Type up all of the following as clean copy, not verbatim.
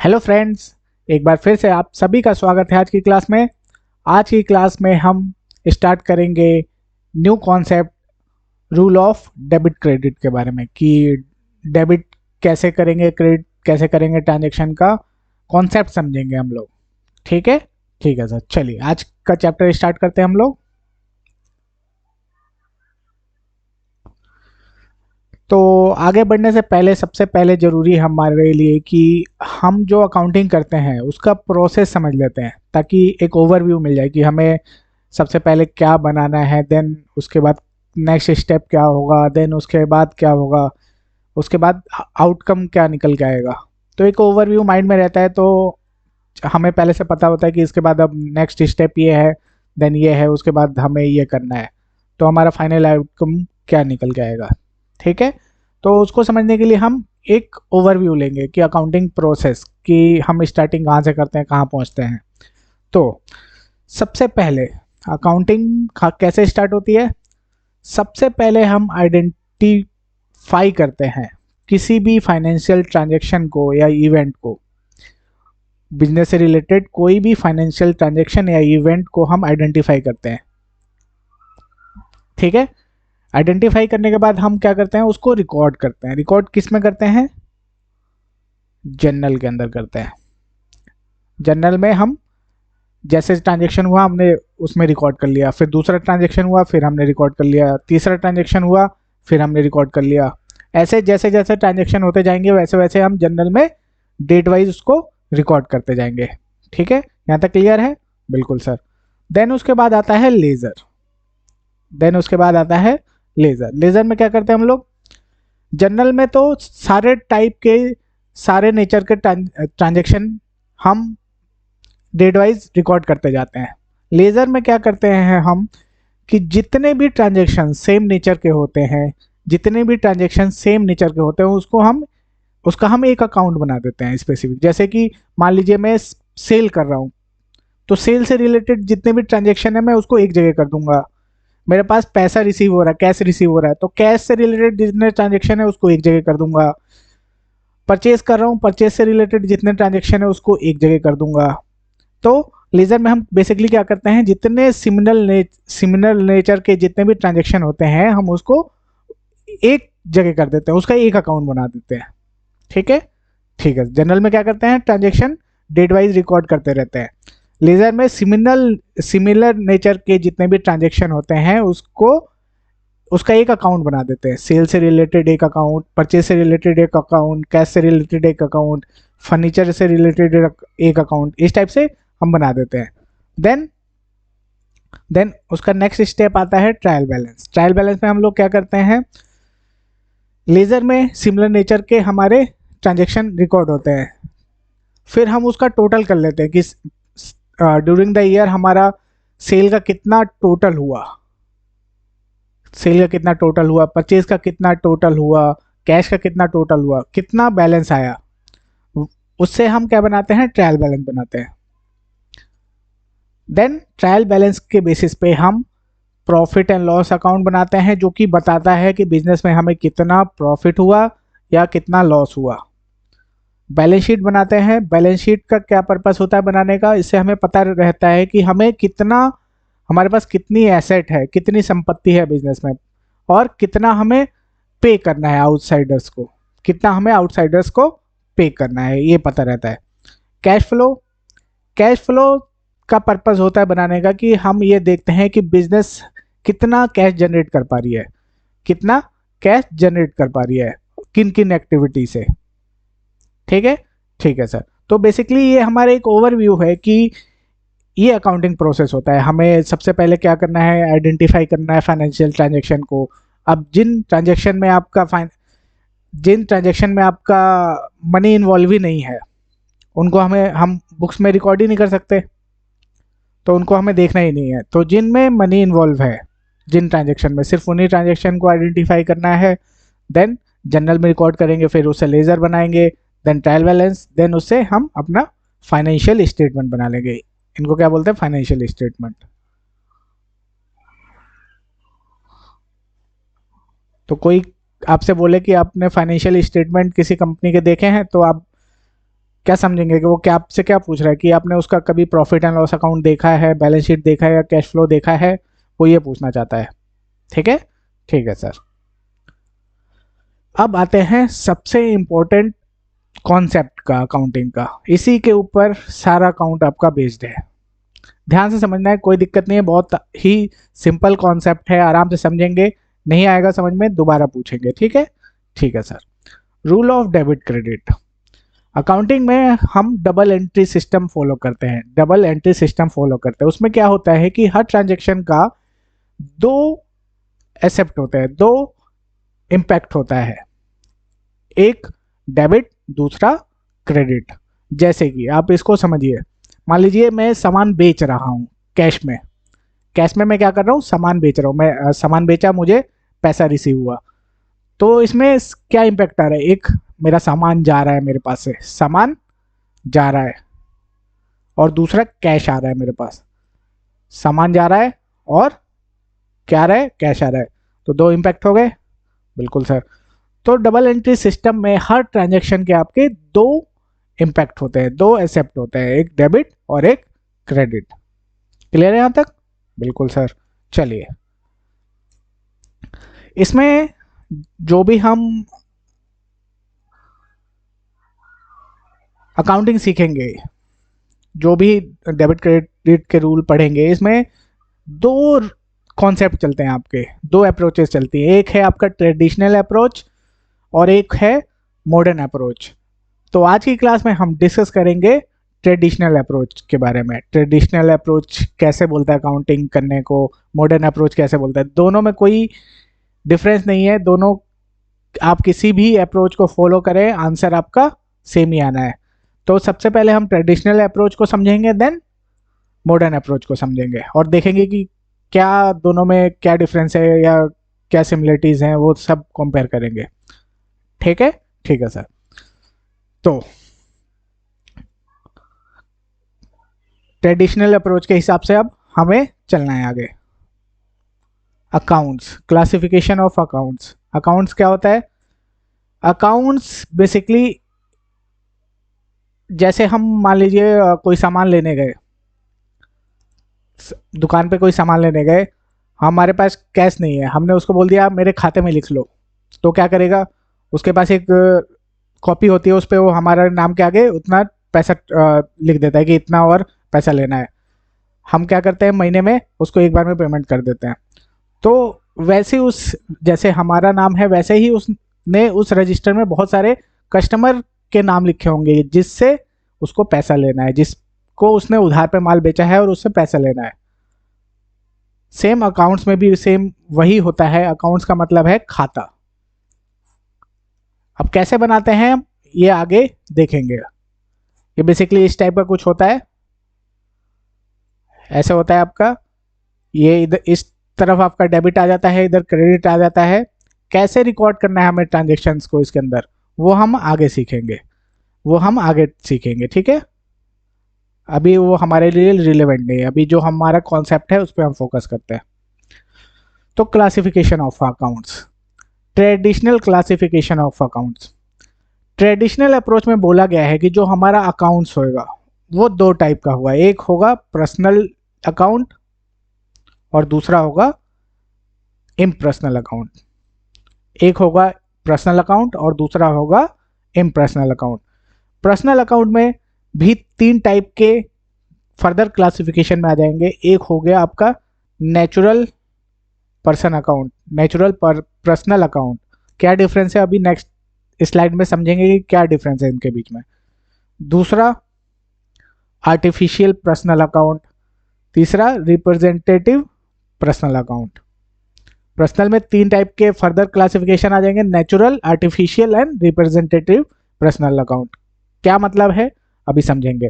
Hello friends, एक बार फिर से आप सभी का स्वागत है आज की क्लास में। आज की क्लास में हम स्टार्ट करेंगे new concept rule of debit credit के बारे में कि डेबिट कैसे करेंगे, क्रेडिट कैसे करेंगे, ट्रांजैक्शन का कॉन्सेप्ट समझेंगे हम लोग। ठीक है, ठीक है सर। चलिए आज का चैप्टर स्टार्ट करते हैं हम लोग। तो आगे बढ़ने से पहले सबसे पहले ज़रूरी है हमारे लिए कि हम जो अकाउंटिंग करते हैं उसका प्रोसेस समझ लेते हैं, ताकि एक ओवरव्यू मिल जाए कि हमें सबसे पहले क्या बनाना है, देन उसके बाद नेक्स्ट स्टेप क्या होगा, देन उसके बाद क्या होगा, उसके बाद आउटकम क्या निकल के आएगा। तो एक ओवरव्यू माइंड में रहता है, तो हमें पहले से पता होता है कि इसके बाद अब नेक्स्ट स्टेप ये है, देन ये है, उसके बाद हमें ये करना है, तो हमारा फाइनल आउटकम क्या निकल के आएगा। ठीक है, तो उसको समझने के लिए हम एक ओवरव्यू लेंगे कि अकाउंटिंग प्रोसेस कि हम स्टार्टिंग कहाँ से करते हैं, कहाँ पहुँचते हैं। तो सबसे पहले अकाउंटिंग कैसे स्टार्ट होती है। सबसे पहले हम आइडेंटिफाई करते हैं किसी भी फाइनेंशियल ट्रांजैक्शन को या इवेंट को। बिजनेस से रिलेटेड कोई भी फाइनेंशियल ट्रांजैक्शन या इवेंट को हम आइडेंटिफाई करते हैं। ठीक है, आइडेंटिफाई करने के बाद हम क्या करते हैं, उसको रिकॉर्ड करते हैं। रिकॉर्ड किस में करते हैं? जर्नल के अंदर करते हैं। जर्नल में हम जैसे ट्रांजैक्शन हुआ हमने उसमें रिकॉर्ड कर लिया, फिर दूसरा ट्रांजैक्शन हुआ फिर हमने रिकॉर्ड कर लिया, तीसरा ट्रांजैक्शन हुआ फिर हमने रिकॉर्ड कर लिया। ऐसे जैसे जैसे ट्रांजैक्शन होते जाएंगे वैसे वैसे हम जर्नल में डेट वाइज उसको रिकॉर्ड करते जाएंगे। ठीक है, यहाँ तक क्लियर है? बिल्कुल सर। देन उसके बाद आता है लेजर। देन उसके बाद आता है लेजर। लेजर में क्या करते हैं हम लोग? जर्नल में तो सारे टाइप के, सारे नेचर के ट्रांजैक्शन हम डेट वाइज रिकॉर्ड करते जाते हैं। लेजर में क्या करते हैं हम कि जितने भी ट्रांजैक्शन सेम नेचर के होते हैं, जितने भी ट्रांजैक्शन सेम नेचर के होते हैं उसका हम एक अकाउंट बना देते हैं स्पेसिफिक। जैसे कि मान लीजिए मैं सेल कर रहा हूँ, तो सेल से रिलेटेड जितने भी ट्रांजैक्शन है मैं उसको एक जगह कर दूंगा। मेरे पास पैसा रिसीव हो रहा है, कैश रिसीव हो रहा है, तो कैश से रिलेटेड जितने ट्रांजैक्शन है उसको एक जगह कर दूंगा। परचेज कर रहा हूँ, परचेज से रिलेटेड जितने ट्रांजैक्शन है उसको एक जगह कर दूंगा। तो लेजर में हम बेसिकली क्या करते हैं, जितने सिमिलर नेचर के जितने भी ट्रांजैक्शन होते हैं हम उसको एक जगह कर देते हैं, उसका एक अकाउंट बना देते हैं। ठीक है, ठीक है। जनरल में क्या करते हैं, ट्रांजैक्शन डेट वाइज रिकॉर्ड करते रहते हैं। लेजर में सिमिलर नेचर के जितने भी ट्रांजैक्शन होते हैं उसको उसका एक अकाउंट बना देते हैं। सेल से रिलेटेड एक अकाउंट, परचेज से रिलेटेड एक अकाउंट, कैश से रिलेटेड एक अकाउंट, फर्नीचर से रिलेटेड एक अकाउंट, इस टाइप से हम बना देते हैं। देन देन उसका नेक्स्ट स्टेप आता है ट्रायल बैलेंस। ट्रायल बैलेंस में हम लोग क्या करते हैं, लेजर में सिमिलर नेचर के हमारे ट्रांजैक्शन रिकॉर्ड होते हैं, फिर हम उसका टोटल कर लेते हैं कि ड्यूरिंग द ईयर हमारा सेल का कितना टोटल हुआ, सेल का कितना टोटल हुआ, परचेज का कितना टोटल हुआ, कैश का कितना टोटल हुआ, कितना बैलेंस आया, उससे हम क्या बनाते हैं, ट्रायल बैलेंस बनाते हैं। देन ट्रायल बैलेंस के बेसिस पे हम प्रॉफिट एंड लॉस अकाउंट बनाते हैं, जो कि बताता है कि बिजनेस में हमें कितना प्रॉफिट हुआ या कितना लॉस हुआ। बैलेंस शीट बनाते हैं। बैलेंस शीट का क्या पर्पस होता है बनाने का, इससे हमें पता रहता है कि हमें कितना, हमारे पास कितनी एसेट है, कितनी संपत्ति है बिजनेस में, और कितना हमें पे करना है आउटसाइडर्स को, कितना हमें आउटसाइडर्स को पे करना है, ये पता रहता है। कैश फ्लो, कैश फ्लो का पर्पस होता है बनाने का कि हम ये देखते हैं कि बिजनेस कितना कैश जनरेट कर पा रही है, कितना कैश जनरेट कर पा रही है, किन किन एक्टिविटी से। ठीक है, ठीक है सर। तो बेसिकली ये हमारा एक ओवरव्यू है कि ये अकाउंटिंग प्रोसेस होता है। हमें सबसे पहले क्या करना है, आइडेंटिफाई करना है फाइनेंशियल ट्रांजैक्शन को। अब जिन ट्रांजैक्शन में आपका मनी इन्वॉल्व ही नहीं है, उनको हम बुक्स में रिकॉर्ड ही नहीं कर सकते, तो उनको हमें देखना ही नहीं है। तो जिनमें मनी इन्वॉल्व है, जिन ट्रांजैक्शन में, सिर्फ उन्हीं ट्रांजैक्शन को आइडेंटिफाई करना है। देन जनरल में रिकॉर्ड करेंगे, फिर उससे लेजर बनाएंगे, देन ट्रायल बैलेंस, देन उससे हम अपना फाइनेंशियल स्टेटमेंट बना लेंगे। इनको क्या बोलते हैं, फाइनेंशियल स्टेटमेंट। तो कोई आपसे बोले कि आपने फाइनेंशियल स्टेटमेंट किसी कंपनी के देखे हैं, तो आप क्या समझेंगे कि वो क्या आपसे क्या पूछ रहा है कि आपने उसका कभी प्रॉफिट एंड लॉस अकाउंट देखा है, बैलेंस शीट देखा है या कैश फ्लो देखा है, वो ये पूछना चाहता है। ठीक है, ठीक है सर। अब आते हैं सबसे इंपॉर्टेंट कॉन्सेप्ट का, अकाउंटिंग का। इसी के ऊपर सारा अकाउंट आपका बेस्ड है। ध्यान से समझना है, कोई दिक्कत नहीं है, बहुत ही सिंपल कॉन्सेप्ट है, आराम से समझेंगे। नहीं आएगा समझ में दोबारा पूछेंगे, ठीक है, ठीक है sir. Rule of debit credit. Accounting में हम डबल एंट्री सिस्टम फॉलो करते हैं, डबल एंट्री सिस्टम फॉलो करते हैं। उसमें क्या होता है कि हर ट्रांजेक्शन का दो एसेप्ट होते हैं, दो इम्पैक्ट होता है, एक डेबिट, दूसरा क्रेडिट। जैसे कि आप इसको समझिए, मान लीजिए मैं सामान बेच रहा हूँ कैश में, कैश में मैं क्या कर रहा हूँ, सामान बेच रहा हूँ मैं, सामान बेचा, मुझे पैसा रिसीव हुआ। तो इसमें क्या इम्पैक्ट आ रहा है, एक मेरा सामान जा रहा है, मेरे पास से सामान जा रहा है, और दूसरा कैश आ रहा है मेरे पास। सामान जा रहा है और क्या आ रहा है, कैश आ रहा है, तो दो इम्पैक्ट हो गए। बिल्कुल सर। तो डबल एंट्री सिस्टम में हर ट्रांजैक्शन के आपके दो इम्पैक्ट होते हैं, दो एक्सेप्ट होते हैं, एक डेबिट और एक क्रेडिट। क्लियर है यहां तक? बिल्कुल सर। चलिए, इसमें जो भी हम अकाउंटिंग सीखेंगे, जो भी डेबिट क्रेडिट के रूल पढ़ेंगे, इसमें दो कॉन्सेप्ट चलते हैं आपके, दो अप्रोचेस चलती हैं। एक है आपका ट्रेडिशनल अप्रोच और एक है मॉडर्न अप्रोच। तो आज की क्लास में हम डिस्कस करेंगे ट्रेडिशनल अप्रोच के बारे में। ट्रेडिशनल अप्रोच कैसे बोलता है अकाउंटिंग करने को, मॉडर्न अप्रोच कैसे बोलता है। दोनों में कोई डिफरेंस नहीं है, दोनों आप किसी भी अप्रोच को फॉलो करें, आंसर आपका सेम ही आना है। तो सबसे पहले हम ट्रेडिशनल अप्रोच को समझेंगे, देन मॉडर्न अप्रोच को समझेंगे, और देखेंगे कि क्या दोनों में क्या डिफरेंस है या क्या सिमिलरिटीज हैं, वो सब कंपेयर करेंगे। ठीक है, ठीक है सर। तो ट्रेडिशनल अप्रोच के हिसाब से अब हमें चलना है आगे। Accounts, classification of accounts. Accounts क्या होता है? अकाउंट्स बेसिकली, जैसे हम मान लीजिए कोई सामान लेने गए, दुकान पे कोई सामान लेने गए, हमारे पास कैश नहीं है, हमने उसको बोल दिया मेरे खाते में लिख लो, तो क्या करेगा, उसके पास एक कॉपी होती है, उस पर वो हमारा नाम के आगे उतना पैसा लिख देता है कि इतना और पैसा लेना है। हम क्या करते हैं, महीने में उसको एक बार में पेमेंट कर देते हैं। तो वैसे उस, जैसे हमारा नाम है, वैसे ही उसने उस रजिस्टर में बहुत सारे कस्टमर के नाम लिखे होंगे जिससे उसको पैसा लेना है, जिसको उसने उधार पे माल बेचा है और उससे पैसा लेना है। सेम अकाउंट्स में भी सेम वही होता है। अकाउंट्स का मतलब है खाता। अब कैसे बनाते हैं ये आगे देखेंगे। ये बेसिकली इस टाइप का कुछ होता है, ऐसे होता है आपका। ये इधर इस तरफ आपका डेबिट आ जाता है, इधर क्रेडिट आ जाता है। कैसे रिकॉर्ड करना है हमें ट्रांजेक्शन्स को इसके अंदर, वो हम आगे सीखेंगे, वो हम आगे सीखेंगे। ठीक है, अभी वो हमारे लिए रिलेवेंट नहीं है, अभी जो हमारा कॉन्सेप्ट है उस पर हम फोकस करते हैं। तो classification of accounts, traditional classification of accounts. Traditional approach में बोला गया है कि जो हमारा अकाउंट्स होगा वो दो टाइप का हुआ, एक होगा पर्सनल अकाउंट और दूसरा होगा इम्पर्सनल अकाउंट। एक होगा पर्सनल अकाउंट और दूसरा होगा इम्पर्सनल अकाउंट। पर्सनल अकाउंट में भी तीन टाइप के फर्दर क्लासिफिकेशन में आ जाएंगे। एक हो गया आपका natural person account, natural personal account. क्या डिफरेंस है अभी नेक्स्ट स्लाइड में समझेंगे कि क्या डिफरेंस है इनके बीच में। दूसरा आर्टिफिशियल पर्सनल अकाउंट, तीसरा रिप्रेजेंटेटिव पर्सनल अकाउंट। पर्सनल में तीन टाइप के फर्दर क्लासिफिकेशन आ जाएंगे, natural, artificial and representative personal account. क्या मतलब है अभी समझेंगे।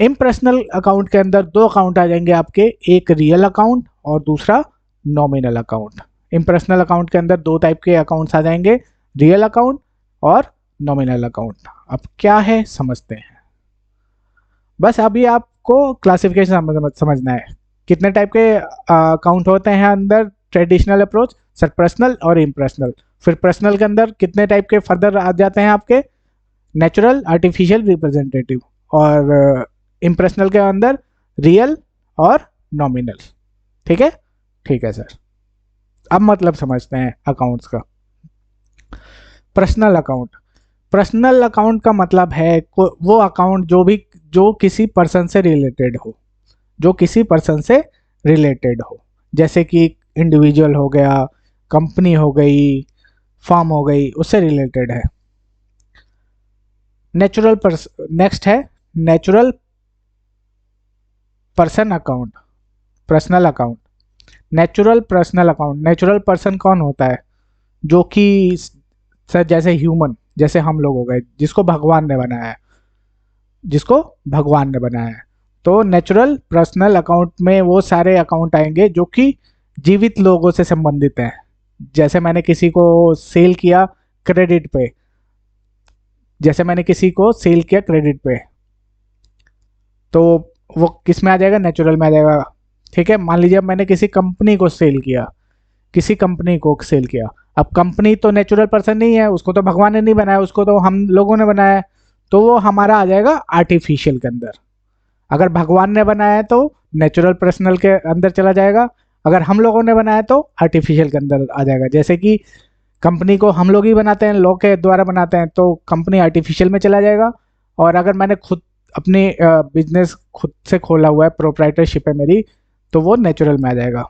इम्पर्सनल अकाउंट के अंदर दो अकाउंट आ जाएंगे आपके, एक रियल अकाउंट और दूसरा नॉमिनल अकाउंट। इम्पर्सनल अकाउंट के अंदर दो टाइप के अकाउंट्स आ जाएंगे, रियल अकाउंट और नॉमिनल अकाउंट। अब क्या है समझते हैं, बस अभी आपको क्लासिफिकेशन समझना है। कितने टाइप के अकाउंट होते हैं अंदर ट्रेडिशनल अप्रोच, सर पर्सनल और इम्पर्सनल। फिर पर्सनल के अंदर कितने टाइप के फर्दर आ जाते हैं आपके, नेचुरल, आर्टिफिशियल, रिप्रेजेंटेटिव, और इम्प्रेशनल के अंदर रियल और नॉमिनल। ठीक है, ठीक है सर। अब मतलब समझते हैं अकाउंट्स का। पर्सनल अकाउंट, पर्सनल अकाउंट का मतलब है वो अकाउंट जो किसी पर्सन से रिलेटेड हो, जो किसी पर्सन से रिलेटेड हो, जैसे कि इंडिविजुअल हो गया, कंपनी हो गई, फर्म हो गई, उससे रिलेटेड है। नेक्स्ट है natural person account, personal account. Natural personal account, natural person कौन होता है? जो कि सर जैसे ह्यूमन, जैसे हम लोग हो गए, जिसको भगवान ने बनाया है, जिसको भगवान ने बनाया है। तो नेचुरल पर्सनल अकाउंट में वो सारे अकाउंट आएंगे जो कि जीवित लोगों से संबंधित हैं। जैसे मैंने किसी को सेल किया क्रेडिट पे, जैसे मैंने किसी को सेल किया क्रेडिट पे, तो वो किस में आ जाएगा? नेचुरल में आ जाएगा। ठीक है, मान लीजिए मैंने किसी कंपनी को सेल किया, किसी कंपनी को सेल किया। अब कंपनी तो नेचुरल पर्सन नहीं है, उसको तो भगवान ने नहीं बनाया, उसको तो हम लोगों ने बनाया है, तो वो हमारा आ जाएगा आर्टिफिशियल के अंदर। अगर भगवान ने बनाया है तो नेचुरल पर्सनल के अंदर चला जाएगा, अगर हम लोगों ने बनाया तो आर्टिफिशियल के अंदर आ जाएगा। जैसे कि कंपनी को हम लोग ही बनाते हैं, लोग के द्वारा बनाते हैं, तो कंपनी आर्टिफिशियल में चला जाएगा। और अगर मैंने खुद अपनी बिजनेस खुद से खोला हुआ है, प्रोप्राइटरशिप है मेरी, तो वो नेचुरल में आ जाएगा।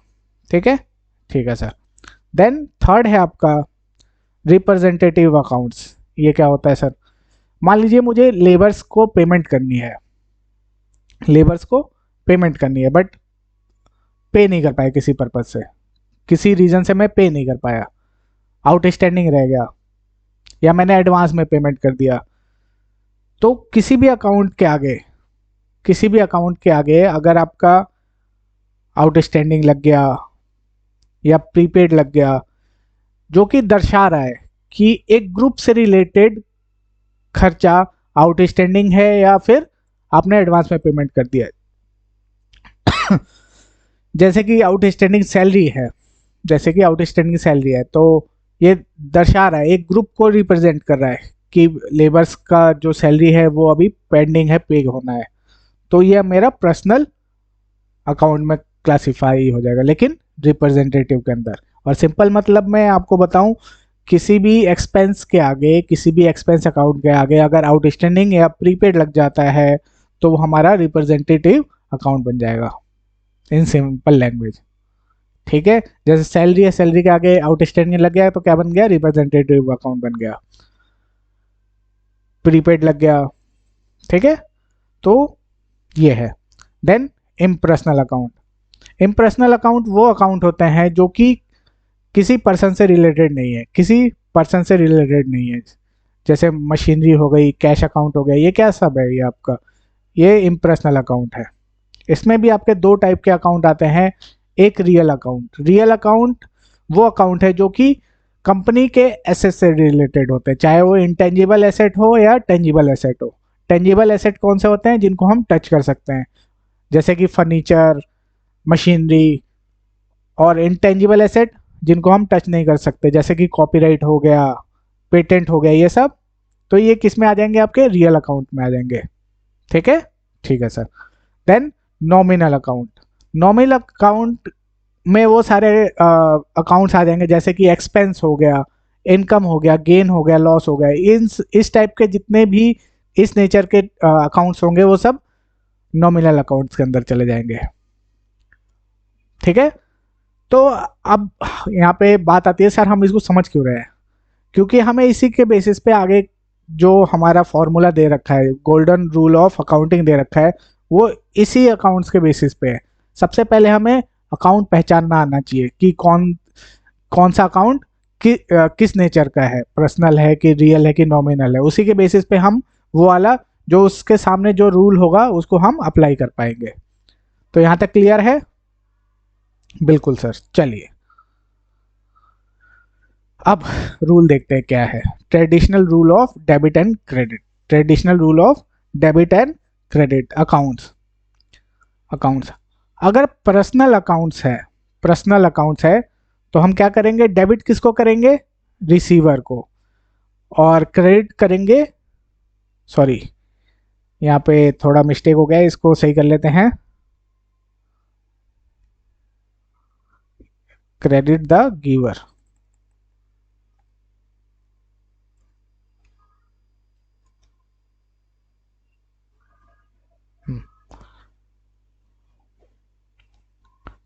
ठीक है, ठीक है सर। देन थर्ड है आपका रिप्रेजेंटेटिव अकाउंट्स। ये क्या होता है सर? मान लीजिए मुझे लेबर्स को पेमेंट करनी है, लेबर्स को पेमेंट करनी है, बट पे नहीं कर पाया किसी पर्पज से, किसी रीजन से मैं पे नहीं कर पाया, आउटस्टैंडिंग रह गया, या मैंने एडवांस में पेमेंट कर दिया। तो किसी भी अकाउंट के आगे, किसी भी अकाउंट के आगे अगर आपका आउटस्टैंडिंग लग गया या प्रीपेड लग गया, जो कि दर्शा रहा है कि एक ग्रुप से रिलेटेड खर्चा आउटस्टैंडिंग है या फिर आपने एडवांस में पेमेंट कर दिया है। जैसे कि आउटस्टैंडिंग सैलरी है, जैसे कि आउटस्टैंडिंग सैलरी है, तो ये दर्शा रहा है, एक ग्रुप को रिप्रेजेंट कर रहा है कि लेबर्स का जो सैलरी है वो अभी पेंडिंग है, पे होना है। तो ये मेरा पर्सनल अकाउंट में क्लासिफाई हो जाएगा, लेकिन रिप्रेजेंटेटिव के अंदर। और सिंपल मतलब मैं आपको बताऊं, किसी भी एक्सपेंस के आगे, किसी भी एक्सपेंस अकाउंट के आगे अगर आउटस्टैंडिंग या प्रीपेड लग जाता है तो वो हमारा रिप्रेजेंटेटिव अकाउंट बन जाएगा, इन सिंपल लैंग्वेज। ठीक है, जैसे सैलरी है, सैलरी के आगे आउटस्टैंडिंग लग गया तो क्या बन गया? रिप्रेजेंटेटिव अकाउंट बन गया। प्रीपेड लग गया, ठीक है, तो ये है। Then impersonal account, impersonal account वो अकाउंट होते हैं जो कि किसी पर्सन से रिलेटेड नहीं है, किसी पर्सन से रिलेटेड नहीं है। जैसे मशीनरी हो गई, कैश अकाउंट हो गया, ये क्या सब है? ये आपका ये इम्पर्सनल अकाउंट है। इसमें भी आपके दो टाइप के अकाउंट आते हैं। एक रियल अकाउंट, रियल अकाउंट वो अकाउंट है जो कि कंपनी के एसेट से रिलेटेड होते हैं, चाहे वो इंटेंजिबल एसेट हो या टेंजिबल एसेट हो। टेंजिबल एसेट कौन से होते हैं? जिनको हम टच कर सकते हैं, जैसे कि फर्नीचर, मशीनरी। और इंटेंजिबल एसेट जिनको हम टच नहीं कर सकते, जैसे कि कॉपीराइट हो गया, पेटेंट हो गया, ये सब। तो ये किस में आ जाएंगे? आपके रियल अकाउंट में आ जाएंगे। ठीक है, ठीक है sir. Then nominal account, nominal account में वो सारे अकाउंट्स आ जाएंगे, जैसे कि एक्सपेंस हो गया, इनकम हो गया, गेन हो गया, लॉस हो गया। इस टाइप के जितने भी इस नेचर के अकाउंट्स होंगे वो सब नॉमिनल अकाउंट्स के अंदर चले जाएंगे। ठीक है, तो अब यहाँ पे बात आती है, सर हम इसको समझ क्यों रहे हैं? क्योंकि हमें इसी के बेसिस पे आगे जो हमारा फॉर्मूला दे रखा है, गोल्डन रूल ऑफ अकाउंटिंग दे रखा है, वो इसी अकाउंट्स के बेसिस पे है। सबसे पहले हमें अकाउंट पहचानना आना चाहिए कि कौन कौन सा अकाउंट किस नेचर का है, पर्सनल है कि रियल है कि नॉमिनल है। उसी के बेसिस पे हम वो वाला जो उसके सामने जो रूल होगा उसको हम अप्लाई कर पाएंगे। तो यहाँ तक क्लियर है? बिल्कुल सर। चलिए अब रूल देखते हैं क्या है। Traditional rule of debit and credit, traditional rule of debit and credit accounts. Accounts अगर पर्सनल अकाउंट्स है, पर्सनल अकाउंट्स है, तो हम क्या करेंगे? डेबिट किसको करेंगे? रिसीवर को। और क्रेडिट करेंगे सॉरी, यहाँ पे थोड़ा मिस्टेक हो गया, इसको सही कर लेते हैं। Credit the giver.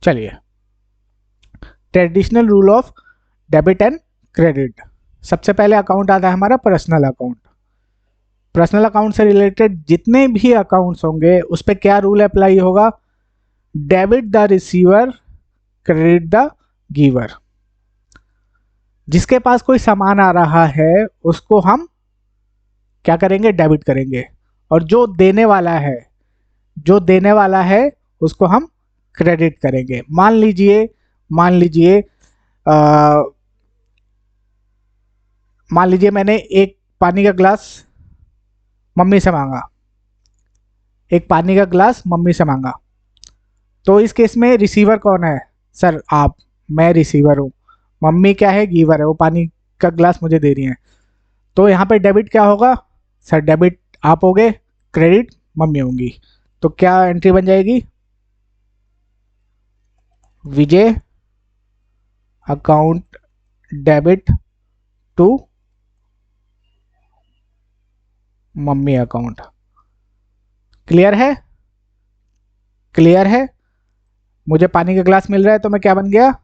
चलिए, traditional rule of debit and credit. सबसे पहले अकाउंट आता है हमारा पर्सनल अकाउंट। पर्सनल अकाउंट से रिलेटेड जितने भी अकाउंट्स होंगे उस पर क्या रूल अप्लाई होगा? Debit the receiver, credit the giver. जिसके पास कोई सामान आ रहा है उसको हम क्या करेंगे? डेबिट करेंगे। और जो देने वाला है, जो देने वाला है उसको हम क्रेडिट करेंगे। मान लीजिए अ, मान लीजिए मैंने एक पानी का ग्लास मम्मी से मांगा, एक पानी का ग्लास मम्मी से मांगा। तो इस केस में रिसीवर कौन है? सर आप, मैं रिसीवर हूँ। मम्मी क्या है? गिवर है, वो पानी का ग्लास मुझे दे रही है। तो यहाँ पे डेबिट क्या होगा? सर डेबिट आप होगे, क्रेडिट मम्मी होंगी। तो क्या एंट्री बन जाएगी? Vijay account debit to mummy account. Clear है? क्लियर है? मुझे पानी का ग्लास मिल रहा है तो मैं क्या बन गया?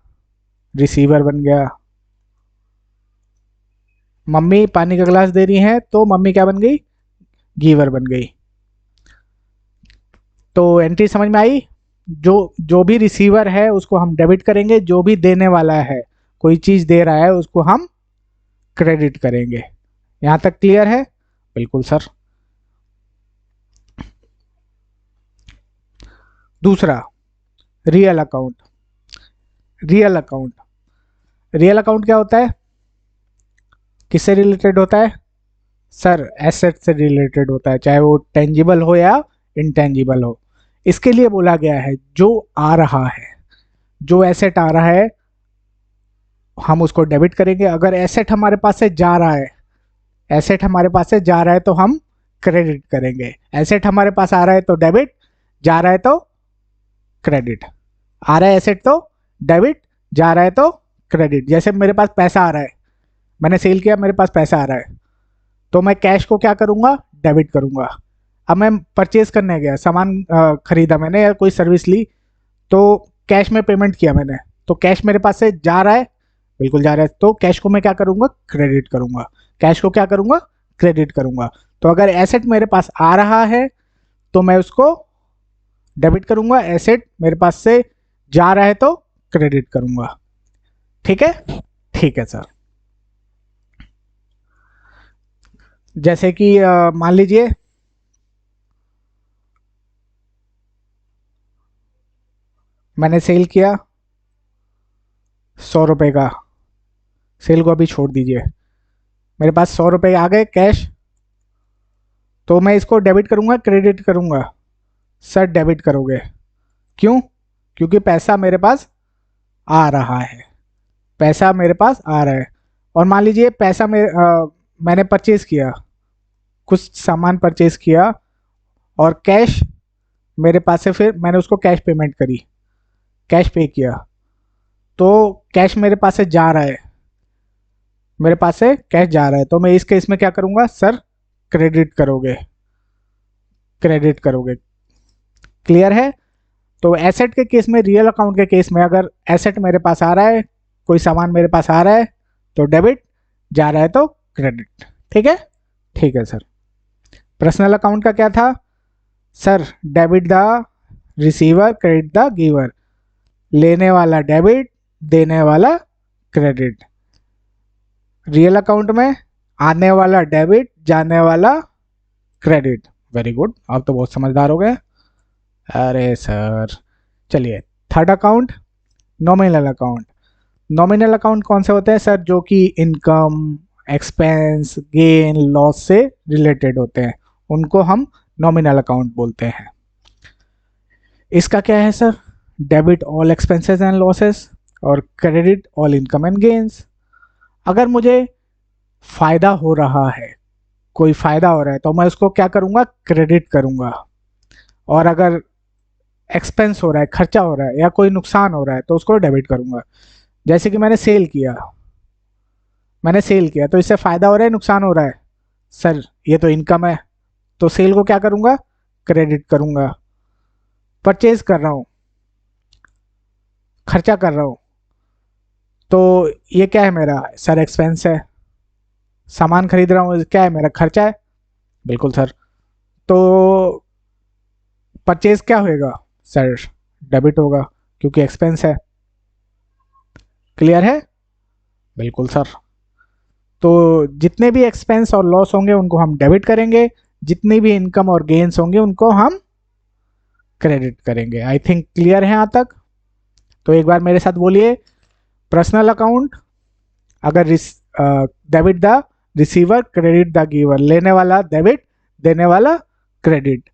रिसीवर बन गया। मम्मी पानी का ग्लास दे रही है तो मम्मी क्या बन गई? गिवर बन गई। तो एंट्री समझ में आई? जो जो भी रिसीवर है उसको हम डेबिट करेंगे, जो भी देने वाला है, कोई चीज दे रहा है, उसको हम क्रेडिट करेंगे। यहां तक क्लियर है? बिल्कुल सर। दूसरा, real account. Real account, real account क्या होता है? किससे रिलेटेड होता है? सर एसेट से रिलेटेड होता है, चाहे वो टेंजिबल हो या इनटेंजिबल हो। इसके लिए बोला गया है जो आ रहा है, जो एसेट आ रहा है हम उसको डेबिट करेंगे। अगर एसेट हमारे पास से जा रहा है, एसेट हमारे पास से जा रहा है तो हम क्रेडिट करेंगे। एसेट हमारे पास आ रहा है तो डेबिट, जा रहा है तो क्रेडिट। आ रहा है एसेट तो डेबिट, जा रहा है तो क्रेडिट। जैसे मेरे पास पैसा आ रहा है, मैंने सेल किया, मेरे पास पैसा आ रहा है, तो मैं कैश को क्या करूंगा? डेबिट करूंगा। अब मैं परचेज करने गया, सामान खरीदा मैंने या कोई सर्विस ली, तो कैश में पेमेंट किया मैंने, तो कैश मेरे पास से जा रहा है, बिल्कुल जा रहा है, तो कैश को मैं क्या करूंगा? क्रेडिट करूंगा। कैश को क्या करूंगा? क्रेडिट करूंगा। तो अगर एसेट मेरे पास आ रहा है तो मैं उसको डेबिट करूंगा, एसेट मेरे पास से जा रहा है तो क्रेडिट करूंगा। ठीक है? ठीक है सर। जैसे कि मान लीजिए मैंने सेल किया 100 रुपए का, सेल को अभी छोड़ दीजिए, मेरे पास 100 रुपए आ गए कैश, तो मैं इसको डेबिट करूंगा, क्रेडिट करूंगा? सर डेबिट करोगे। क्यों? क्योंकि पैसा मेरे पास आ रहा है, पैसा मेरे पास आ रहा है। और मान लीजिए पैसा मैंने परचेज किया, कुछ सामान परचेज किया और कैश मेरे पास से, फिर मैंने उसको कैश पेमेंट करी, कैश पे किया, तो कैश मेरे पास से जा रहा है, मेरे पास से कैश जा रहा है, तो मैं इस केस में क्या करूंगा? सर क्रेडिट करोगे, क्रेडिट करोगे। क्लियर है? तो एसेट के केस में, रियल अकाउंट के केस में, अगर एसेट मेरे पास आ रहा है, कोई सामान मेरे पास आ रहा है तो डेबिट, जा रहा है तो क्रेडिट। ठीक है? ठीक है सर। पर्सनल अकाउंट का क्या था? Sir debit the receiver, credit the giver. लेने वाला डेबिट, देने वाला क्रेडिट। रियल अकाउंट में आने वाला डेबिट, जाने वाला क्रेडिट। वेरी गुड, आप तो बहुत समझदार हो गए। अरे सर, चलिए third account, nominal account. Nominal account कौन से होते हैं सर? जो कि इनकम, एक्सपेंस, गेन, लॉस से रिलेटेड होते हैं, उनको हम नॉमिनल अकाउंट बोलते हैं। इसका क्या है sir? Debit all expenses and losses और credit all income and gains. अगर मुझे फायदा हो रहा है, कोई फायदा हो रहा है तो मैं उसको क्या करूँगा, क्रेडिट करूँगा। और अगर एक्सपेंस हो रहा है, खर्चा हो रहा है या कोई नुकसान हो रहा है तो उसको डेबिट करूँगा। जैसे कि मैंने सेल किया तो इससे फायदा हो रहा है, नुकसान हो रहा है? सर ये तो इनकम है, तो सेल को क्या करूँगा, क्रेडिट करूँगा। परचेज कर रहा हूँ, खर्चा कर रहा हूँ, तो ये क्या है मेरा? सर एक्सपेंस है। सामान खरीद रहा हूँ, क्या है मेरा? खर्चा है। बिल्कुल सर। तो परचेज क्या होएगा सर? डेबिट होगा, क्योंकि एक्सपेंस है। क्लियर है? बिल्कुल सर। तो जितने भी एक्सपेंस और लॉस होंगे उनको हम डेबिट करेंगे, जितनी भी इनकम और गेन्स होंगे उनको हम क्रेडिट करेंगे। आई थिंक क्लियर है यहाँ तक? तो एक बार मेरे साथ बोलिए, पर्सनल अकाउंट अगर debit the receiver, credit the giver, लेने वाला डेबिट, देने वाला क्रेडिट।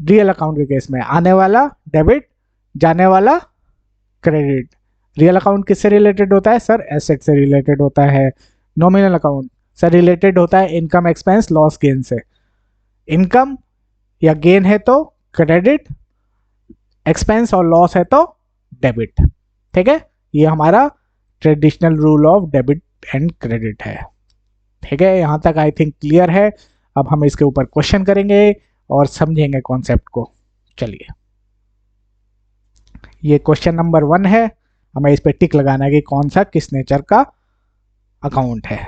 रियल अकाउंट के केस में आने वाला डेबिट, जाने वाला क्रेडिट। रियल अकाउंट किससे रिलेटेड होता है सर? एसेट से रिलेटेड होता है। नॉमिनल अकाउंट सर रिलेटेड होता है इनकम, एक्सपेंस, लॉस, गेन से। इनकम या गेन है तो क्रेडिट, एक्सपेंस और लॉस है तो डेबिट। ठीक है, ये हमारा traditional rule of debit and credit है। ठीक है, यहां तक आई थिंक क्लियर है। अब हम इसके ऊपर क्वेश्चन करेंगे और समझेंगे कॉन्सेप्ट को। चलिए, ये क्वेश्चन नंबर 1 है, हमें इस पे टिक लगाना है कि कौन सा किस नेचर का अकाउंट है।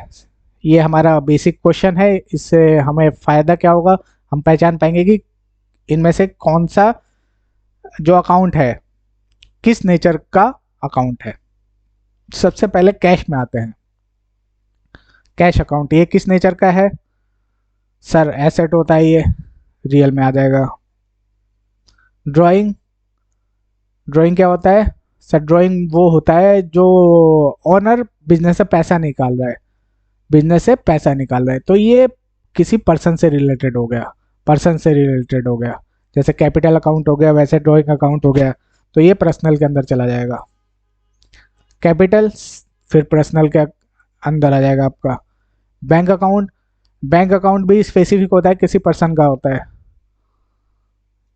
ये हमारा बेसिक क्वेश्चन है, इससे हमें फायदा क्या होगा, हम पहचान पाएंगे कि इनमें से कौन सा जो अकाउंट है किस नेचर का अकाउंट है। सबसे पहले कैश में आते हैं। कैश अकाउंट ये किस नेचर का है? सर एसेट होता है, ये रियल में आ जाएगा। ड्राइंग, ड्राइंग क्या होता है? सर ड्राइंग वो होता है जो ओनर बिजनेस से पैसा निकाल रहा है, बिजनेस से पैसा निकाल रहा है, तो ये किसी पर्सन से रिलेटेड हो गया, पर्सन से रिलेटेड हो गया। जैसे कैपिटल अकाउंट हो गया, वैसे ड्राइंग अकाउंट हो गया, तो ये पर्सनल के अंदर चला जाएगा। कैपिटल फिर पर्सनल के अंदर आ जाएगा आपका। बैंक अकाउंट, बैंक अकाउंट भी स्पेसिफिक होता है, किसी पर्सन का होता है,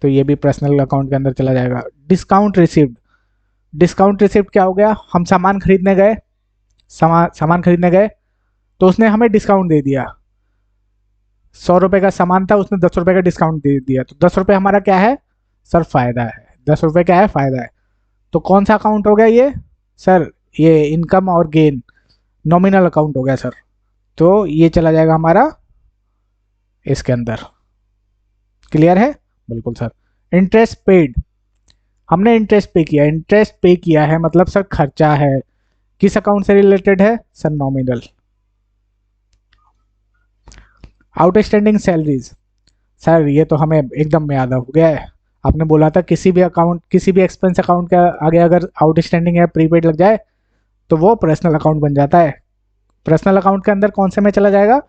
तो ये भी पर्सनल अकाउंट के अंदर चला जाएगा। डिस्काउंट रिसिप्ट, डिस्काउंट रिसिप्ट क्या हो गया? हम सामान खरीदने गए, सामान खरीदने गए तो उसने हमें डिस्काउंट दे दिया। 100 रुपए का सामान था, उसने 10 रुपए का डिस्काउंट दे दिया, तो 10 रुपए हमारा क्या है सर? फायदा है। 10 रुपए क्या है? फायदा है। तो कौन सा अकाउंट हो गया ये सर? ये इनकम और गेन, नॉमिनल अकाउंट हो गया सर। तो ये चला जाएगा हमारा इसके अंदर। क्लियर है? बिल्कुल सर। इंटरेस्ट पेड, हमने इंटरेस्ट पे किया, इंटरेस्ट पे किया है मतलब सर खर्चा है। किस अकाउंट से रिलेटेड है sir? Nominal. Outstanding salaries, sir ये तो हमें एकदम में याद हो गया है। आपने बोला था किसी भी अकाउंट, किसी भी एक्सपेंस अकाउंट के आगे अगर आउटस्टैंडिंग या प्रीपेड लग जाए तो वो पर्सनल अकाउंट बन जाता है। पर्सनल अकाउंट के अंदर कौन से में चला जाएगा?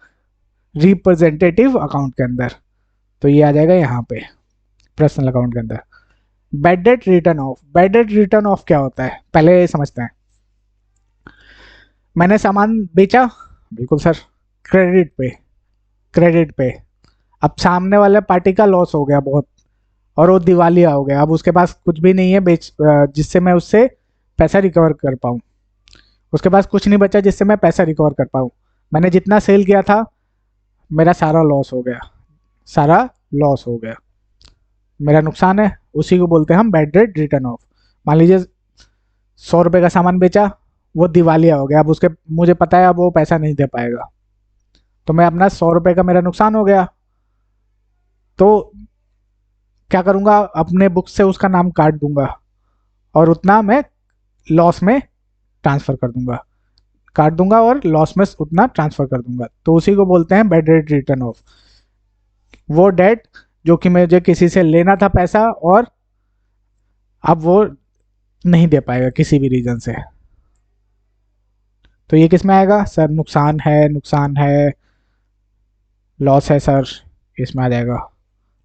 रिप्रेजेंटेटिव अकाउंट के अंदर, तो ये आ जाएगा यहाँ पे पर्सनल अकाउंट के अंदर। Bad debt return of, bad debt return of क्या होता है पहले समझते हैं। मैंने सामान बेचा, बिल्कुल सर, क्रेडिट पे, क्रेडिट पे। अब सामने वाले पार्टी का लॉस हो गया बहुत, और वो दिवालिया हो गया, अब उसके पास कुछ भी नहीं है जिससे मैं उससे पैसा रिकवर कर पाऊँ। उसके पास कुछ नहीं बचा जिससे मैं पैसा रिकवर कर पाऊँ। मैंने जितना सेल किया था मेरा सारा लॉस हो गया, सारा लॉस हो गया, मेरा नुकसान है, उसी को बोलते हैं हम बैड डेट रिटर्न ऑफ। मान लीजिए 100 रुपए का सामान बेचा, वो दिवालिया हो गया, अब उसके मुझे पता है अब वो पैसा नहीं दे पाएगा, तो मैं अपना 100 रुपए का मेरा नुकसान हो गया, तो क्या करूँगा? अपने बुक से उसका नाम काट दूंगा और उतना मैं लॉस में ट्रांसफ़र कर दूंगा, काट दूंगा और लॉस में उतना ट्रांसफ़र कर दूंगा, तो उसी को बोलते हैं बैड डेट रिटर्न ऑफ। वो डेट जो कि मुझे किसी से लेना था पैसा और अब वो नहीं दे पाएगा किसी भी रीजन से, तो ये किस में आएगा सर? नुकसान है, नुकसान है, लॉस है सर, इसमें आ जाएगा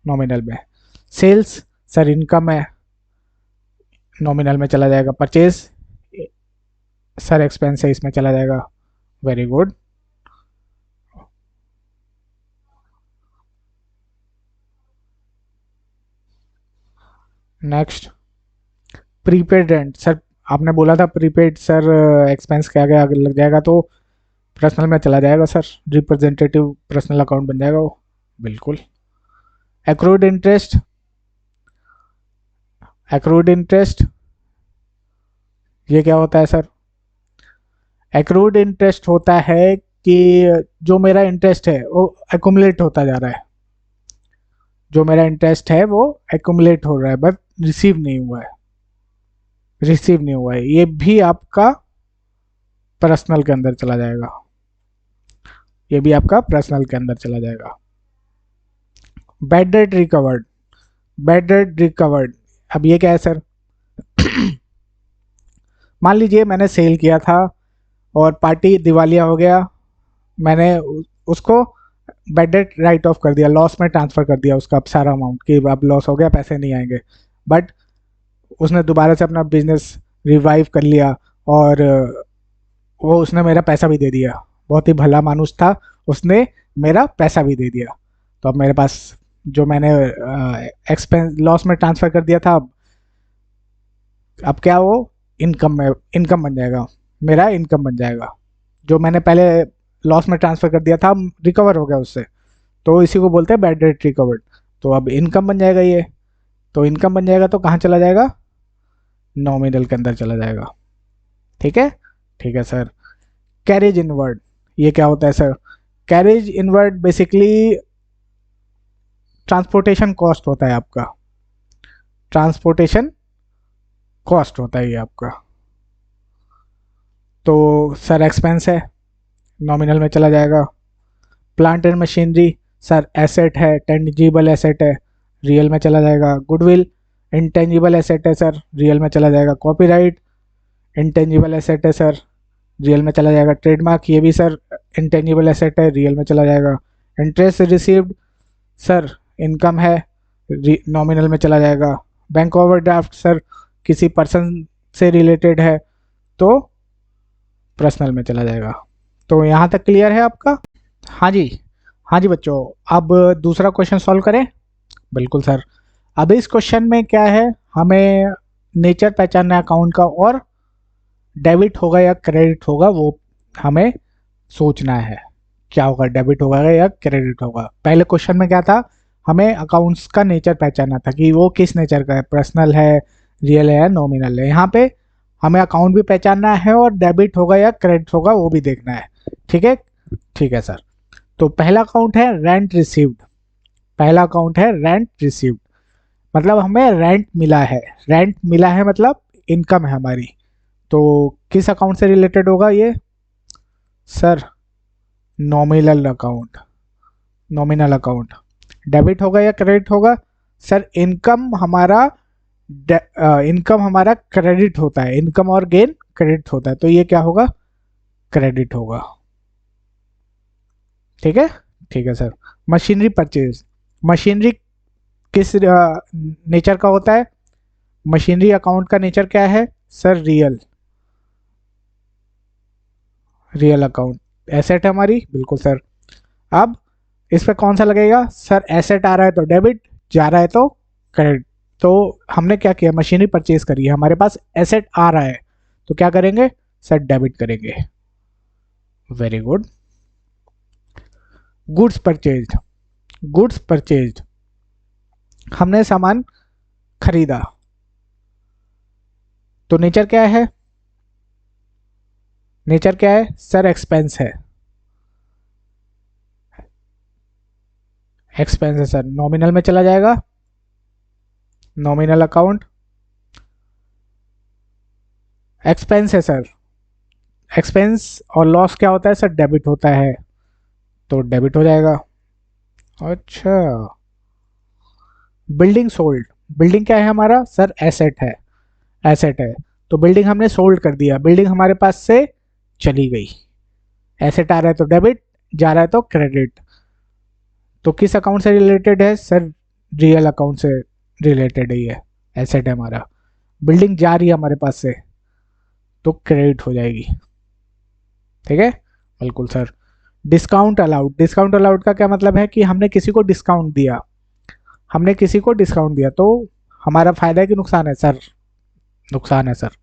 नॉमिनल में। सेल्स सर इनकम है, नॉमिनल में चला जाएगा। परचेज सर एक्सपेंस है, इसमें चला जाएगा। Very good. Next, prepaid rent. Sir आपने बोला था प्रीपेड सर एक्सपेंस के आगे आगे लग जाएगा तो पर्सनल में चला जाएगा सर, रिप्रेजेंटेटिव पर्सनल अकाउंट बन जाएगा वो, बिल्कुल। एक्रूड इंटरेस्ट, एक्रूड इंटरेस्ट ये क्या होता है सर? एक्रूड इंटरेस्ट होता है कि जो मेरा इंटरेस्ट है वो एक्यूमुलेट होता जा रहा है, जो मेरा इंटरेस्ट है वो एक्यूमुलेट हो रहा है, बट रिसीव नहीं हुआ है, रिसीव नहीं हुआ है, ये भी आपका पर्सनल के अंदर चला जाएगा, ये भी आपका पर्सनल के अंदर चला जाएगा। Bad debt recovered, bad debt recovered, अब ये क्या है सर? मान लीजिए मैंने सेल किया था और पार्टी दिवालिया हो गया, मैंने उसको बैड डेट राइट ऑफ कर दिया, लॉस में ट्रांसफ़र कर दिया उसका सारा अमाउंट कि अब लॉस हो गया, पैसे नहीं आएंगे, बट उसने दोबारा से अपना बिजनेस रिवाइव कर लिया और वो उसने मेरा पैसा भी दे दिया, बहुत ही भला मानुस था, उसने मेरा पैसा भी दे दिया, तो अब मेरे पास जो मैंने एक्सपेंस लॉस में ट्रांसफ़र कर दिया था, अब क्या वो इनकम में, इनकम बन जाएगा, मेरा इनकम बन जाएगा, जो मैंने पहले लॉस में ट्रांसफ़र कर दिया था रिकवर हो गया उससे, तो इसी को बोलते हैं बैड डेट रिकवर्ड। तो अब इनकम बन जाएगा ये, तो इनकम बन जाएगा तो कहाँ चला जाएगा? नॉमिनल के अंदर चला जाएगा, ठीक है, ठीक है सर। कैरेज इनवर्ड, ये क्या होता है sir? Carriage inward basically transportation cost होता है आपका, ट्रांसपोर्टेशन कॉस्ट होता है ये आपका, तो सर एक्सपेंस है, नॉमिनल में चला जाएगा। Plant and machinery sir asset है, टेंजिबल एसेट है, रियल में चला जाएगा। गुडविल इंटेंजिबल एसेट है सर, रियल में चला जाएगा। कॉपीराइट इंटेंजिबल एसेट है सर, रियल में चला जाएगा। ट्रेडमार्क ये भी सर इंटेंजिबल एसेट है, रियल में चला जाएगा। इंटरेस्ट रिसीव्ड सर इनकम है, नॉमिनल में चला जाएगा। बैंक ओवरड्राफ्ट सर किसी पर्सन से रिलेटेड है तो पर्सनल में चला जाएगा। तो यहाँ तक क्लियर है आपका? हाँ जी, हाँ जी बच्चों, अब दूसरा क्वेश्चन सॉल्व करें। बिल्कुल सर। अब इस क्वेश्चन में क्या है, हमें नेचर पहचानना है अकाउंट का, और डेबिट होगा या क्रेडिट होगा वो हमें सोचना है, क्या होगा, डेबिट होगा या क्रेडिट होगा। पहले क्वेश्चन में क्या था, हमें अकाउंट्स का नेचर पहचानना था कि वो किस नेचर का है, पर्सनल है, रियल है या नॉमिनल है। यहाँ पे हमें अकाउंट भी पहचानना है और डेबिट होगा या क्रेडिट होगा वो भी देखना है, ठीक है, ठीक है सर। तो पहला अकाउंट है रेंट रिसीव्ड, पहला अकाउंट है रेंट रिसीव्ड, मतलब हमें रेंट मिला है, रेंट मिला है मतलब इनकम है हमारी। तो किस अकाउंट से रिलेटेड होगा ये sir? Nominal account, nominal account. Debit होगा या क्रेडिट होगा सर? इनकम हमारा इनकम हमारा क्रेडिट होता है, इनकम और गेन क्रेडिट होता है, तो ये क्या होगा? क्रेडिट होगा, ठीक है, ठीक है सर। मशीनरी परचेज, मशीनरी किस नेचर का होता है? मशीनरी अकाउंट का नेचर क्या है sir? Real, real account. Asset है हमारी, बिल्कुल सर। अब इस पे कौन सा लगेगा सर? एसेट आ रहा है तो डेबिट, जा रहा है तो क्रेडिट। तो हमने क्या किया, मशीनरी परचेज करी है, हमारे पास एसेट आ रहा है तो क्या करेंगे सर? डेबिट करेंगे, very good. Goods purchase, goods purchase, हमने सामान खरीदा, तो नेचर क्या है? नेचर क्या है सर? एक्सपेंस है, एक्सपेंस है सर, नॉमिनल में चला जाएगा, नॉमिनल अकाउंट। एक्सपेंस है सर, एक्सपेंस और लॉस क्या होता है सर? डेबिट होता है, तो डेबिट हो जाएगा। अच्छा, बिल्डिंग सोल्ड, बिल्डिंग क्या है हमारा सर? एसेट है, एसेट है, तो बिल्डिंग हमने सोल्ड कर दिया, बिल्डिंग हमारे पास से चली गई। एसेट आ रहा है तो डेबिट, जा रहा है तो क्रेडिट। तो किस अकाउंट से रिलेटेड है सर? रियल अकाउंट से रिलेटेड ही है, एसेट है हमारा। बिल्डिंग जा रही है हमारे पास से तो क्रेडिट हो जाएगी, ठीक है, बिल्कुल sir. Discount allowed, discount allowed का क्या मतलब है कि हमने किसी को डिस्काउंट दिया, हमने किसी को डिस्काउंट दिया तो हमारा फायदा है कि नुकसान है सर? नुकसान है सर।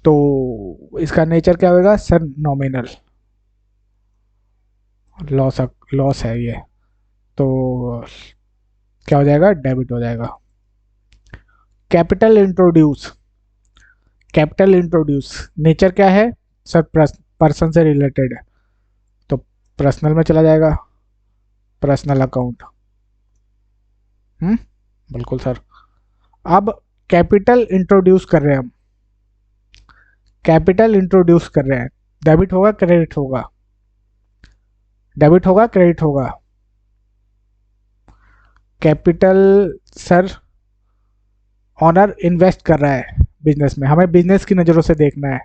तो इसका नेचर क्या होगा सर? नॉमिनल लॉस, लॉस है ये। तो क्या हो जाएगा? डेबिट हो जाएगा। Capital introduce, capital introduce nature क्या है सर? पर्सन से रिलेटेड है, तो पर्सनल में चला जाएगा, पर्सनल अकाउंट। बिल्कुल सर। अब कैपिटल इंट्रोड्यूस कर रहे हैं हम, कैपिटल इंट्रोड्यूस कर रहे हैं, डेबिट होगा क्रेडिट होगा? डेबिट होगा क्रेडिट होगा? कैपिटल सर, ऑनर इन्वेस्ट कर रहा है बिजनेस में, हमें बिजनेस की नज़रों से देखना है,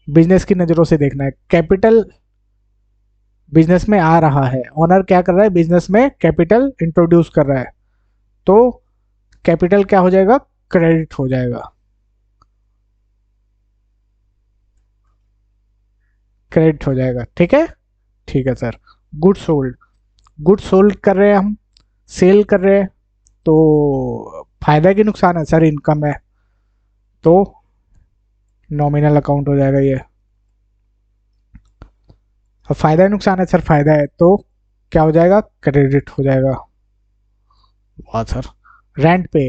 बिजनेस की नज़रों से देखना है। कैपिटल बिजनेस में आ रहा है, ऑनर क्या कर रहा है? बिजनेस में कैपिटल इंट्रोड्यूस कर रहा है, तो कैपिटल क्या हो जाएगा? क्रेडिट हो जाएगा, क्रेडिट हो जाएगा। ठीक है, ठीक है sir. Good sold, good sold कर रहे हैं हम, सेल कर रहे हैं, तो फायदा की नुकसान है सर? इनकम है, तो नॉमिनल अकाउंट हो जाएगा ये। अब फायदा नुकसान है सर? फायदा है, तो क्या हो जाएगा? क्रेडिट हो जाएगा। वाह सर। रेंट पे,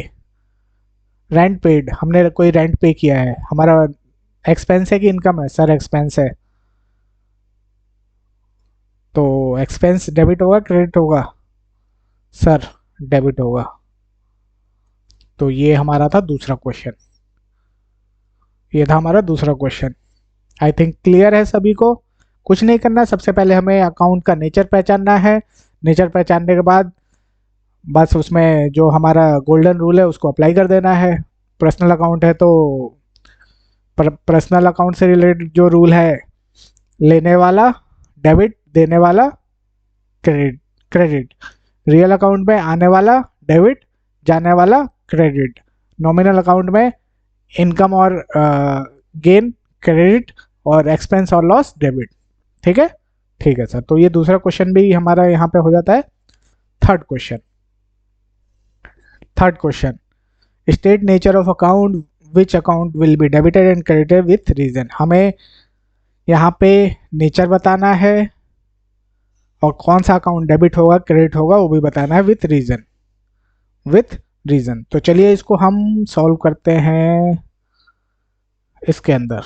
रेंट पेड, हमने कोई रेंट पे किया है, हमारा एक्सपेंस है कि इनकम है सर? एक्सपेंस है, तो एक्सपेंस डेबिट होगा क्रेडिट होगा? सर डेबिट होगा। तो ये हमारा था दूसरा क्वेश्चन, ये था हमारा दूसरा क्वेश्चन। आई थिंक क्लियर है सभी को। कुछ नहीं करना, सबसे पहले हमें अकाउंट का नेचर पहचानना है, नेचर पहचानने के बाद बस उसमें जो हमारा गोल्डन रूल है उसको अप्लाई कर देना है। पर्सनल अकाउंट है तो पर्सनल अकाउंट से रिलेटेड जो रूल है, लेने वाला डेबिट, देने वाला क्रेडिट, क्रेडिट। रियल अकाउंट में आने वाला डेबिट, जाने वाला क्रेडिट। नॉमिनल अकाउंट में इनकम और गेन क्रेडिट, और एक्सपेंस और लॉस डेबिट। ठीक है, ठीक है सर। तो ये दूसरा क्वेश्चन भी हमारा यहाँ पे हो जाता है। Third question, third question, state nature of account, which account will be debited and credited with reason. हमें यहाँ पे नेचर बताना है और कौन सा अकाउंट डेबिट होगा क्रेडिट होगा वो भी बताना है विथ रीजन, विथ रीजन। तो चलिए इसको हम सॉल्व करते हैं इसके अंदर,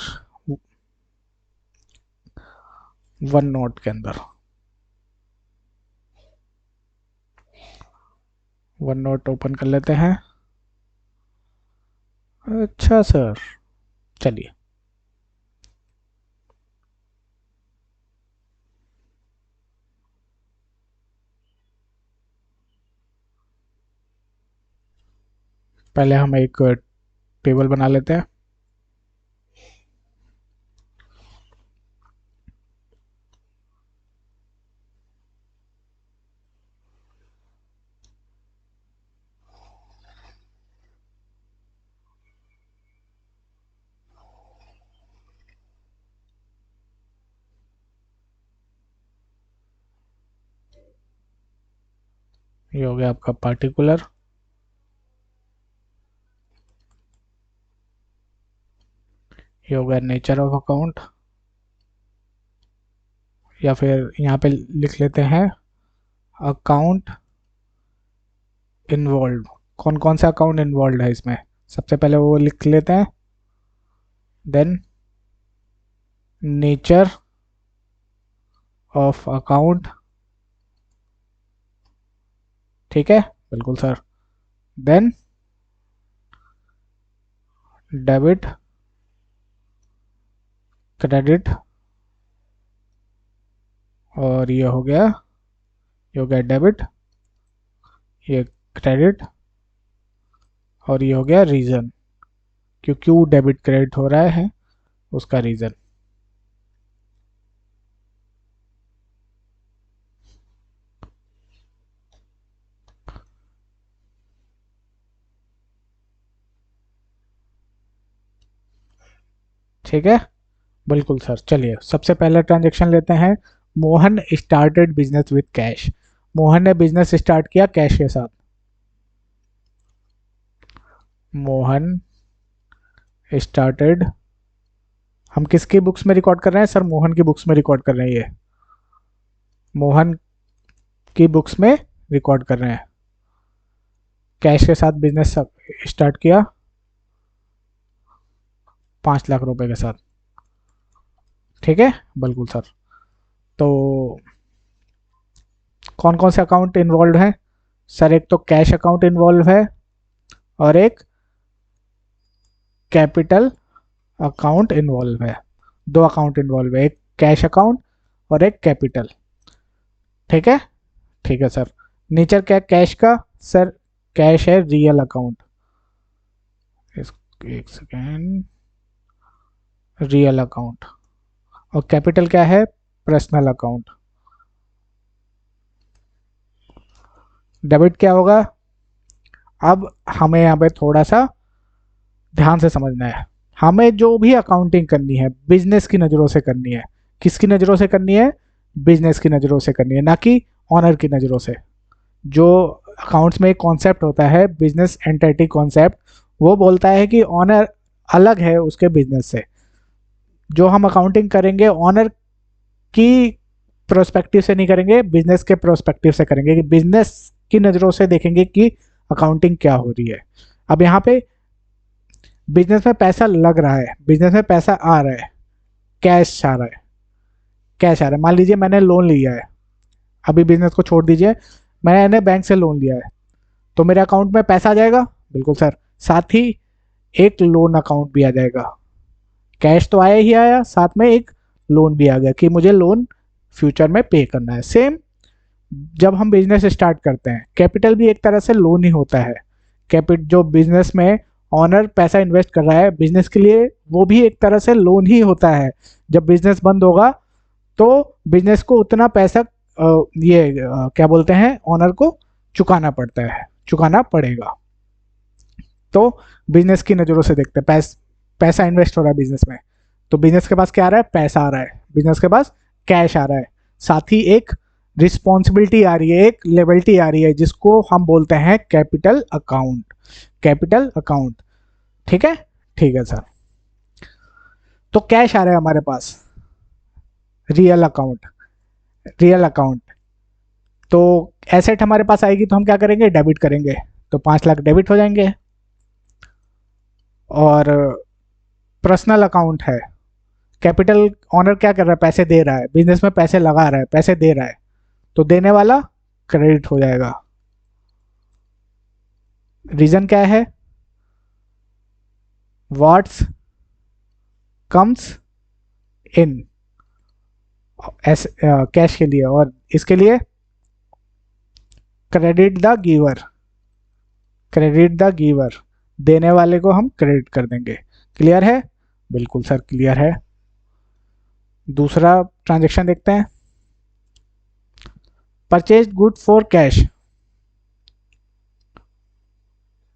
वन नोट के अंदर। वन नोट ओपन कर लेते हैं। अच्छा सर, चलिए पहले हम एक टेबल बना लेते हैं। ये हो गया आपका पार्टिकुलर, ये हो गया नेचर ऑफ अकाउंट, या फिर यहाँ पे लिख लेते हैं अकाउंट इन्वॉल्व। कौन कौन सा अकाउंट इन्वॉल्व है इसमें, सबसे पहले वो लिख लेते हैं। देन नेचर ऑफ अकाउंट, ठीक है बिल्कुल सर। देन डेबिट क्रेडिट, और ये हो गया, ये हो गया डेबिट, ये क्रेडिट, और ये हो गया रीज़न, क्यों क्यों डेबिट क्रेडिट हो रहा है उसका रीज़न। ठीक है बिल्कुल सर। चलिए सबसे पहले ट्रांजेक्शन लेते हैं। Mohan started business with cash, Mohan ने बिजनेस स्टार्ट किया कैश के साथ। मोहन स्टार्टेड, हम किसकी बुक्स में रिकॉर्ड कर रहे हैं सर? मोहन की बुक्स में रिकॉर्ड कर रहे हैं, ये मोहन की बुक्स में रिकॉर्ड कर रहे हैं। कैश के साथ बिजनेस स्टार्ट किया 5 लाख रुपए के साथ, ठीक है बिल्कुल सर। तो कौन कौन से अकाउंट इन्वॉल्व हैं सर? एक तो कैश अकाउंट इन्वॉल्व है और एक कैपिटल अकाउंट इन्वॉल्व है। दो अकाउंट इन्वॉल्व है, एक कैश अकाउंट और एक कैपिटल, ठीक है। ठीक है सर। नेचर क्या कैश का सर? कैश है रियल अकाउंट, एक सेकेंड, रियल अकाउंट। और कैपिटल क्या है? Personal account. डेबिट क्या होगा? अब हमें यहाँ पे थोड़ा सा ध्यान से समझना है। हमें जो भी अकाउंटिंग करनी है बिजनेस की नज़रों से करनी है। किसकी नज़रों से करनी है? बिजनेस की नज़रों से करनी है, ना कि ऑनर की नज़रों से। जो अकाउंट्स में एक कॉन्सेप्ट होता है बिजनेस एंटिटी कॉन्सेप्ट, वो बोलता है कि ऑनर अलग है उसके बिजनेस से। जो हम अकाउंटिंग करेंगे ऑनर की प्रोस्पेक्टिव से नहीं करेंगे, बिजनेस के प्रोस्पेक्टिव से करेंगे, कि बिजनेस की नज़रों से देखेंगे कि अकाउंटिंग क्या हो रही है। अब यहाँ पे बिजनेस में पैसा लग रहा है, बिजनेस में पैसा आ रहा है, कैश आ रहा है, कैश आ रहा है। मान लीजिए मैंने लोन लिया है, अभी बिजनेस को छोड़ दीजिए, मैंने बैंक से लोन लिया है, तो मेरे अकाउंट में पैसा आ जाएगा बिल्कुल सर। साथ ही एक लोन अकाउंट भी आ जाएगा। कैश तो आया ही आया, साथ में एक लोन भी आ गया कि मुझे लोन फ्यूचर में पे करना है। सेम जब हम बिजनेस स्टार्ट करते हैं, कैपिटल भी एक तरह से लोन ही होता है। जो बिजनेस में ऑनर पैसा इन्वेस्ट कर रहा है बिजनेस के लिए, वो भी एक तरह से लोन ही होता है। जब बिजनेस बंद होगा तो बिजनेस को उतना पैसा क्या बोलते हैं, ऑनर को चुकाना पड़ता है, चुकाना पड़ेगा। तो बिजनेस की नज़रों से देखते हैं, पैसा इन्वेस्ट हो रहा है बिजनेस में, तो बिजनेस के पास क्या आ रहा है? पैसा आ रहा है, बिजनेस के पास कैश आ रहा है। साथ ही एक रिस्पॉन्सिबिलिटी आ रही है, एक लेबिलिटी आ रही है, जिसको हम बोलते हैं कैपिटल अकाउंट। कैपिटल अकाउंट, ठीक है। ठीक है सर। तो कैश आ रहा है हमारे पास, रियल अकाउंट, रियल अकाउंट। तो एसेट हमारे पास आएगी तो हम क्या करेंगे? डेबिट करेंगे, तो 5 लाख डेबिट हो जाएंगे। और पर्सनल अकाउंट है, कैपिटल ऑनर क्या कर रहा है? पैसे दे रहा है, बिजनेस में पैसे लगा रहा है, पैसे दे रहा है, तो देने वाला क्रेडिट हो जाएगा। रीजन क्या है? व्हाट्स कम्स इन, कैश के लिए, और इसके लिए credit the giver, credit the giver, देने वाले को हम क्रेडिट कर देंगे। क्लियर है? बिल्कुल सर क्लियर है। दूसरा ट्रांजैक्शन देखते हैं, purchase good for cash.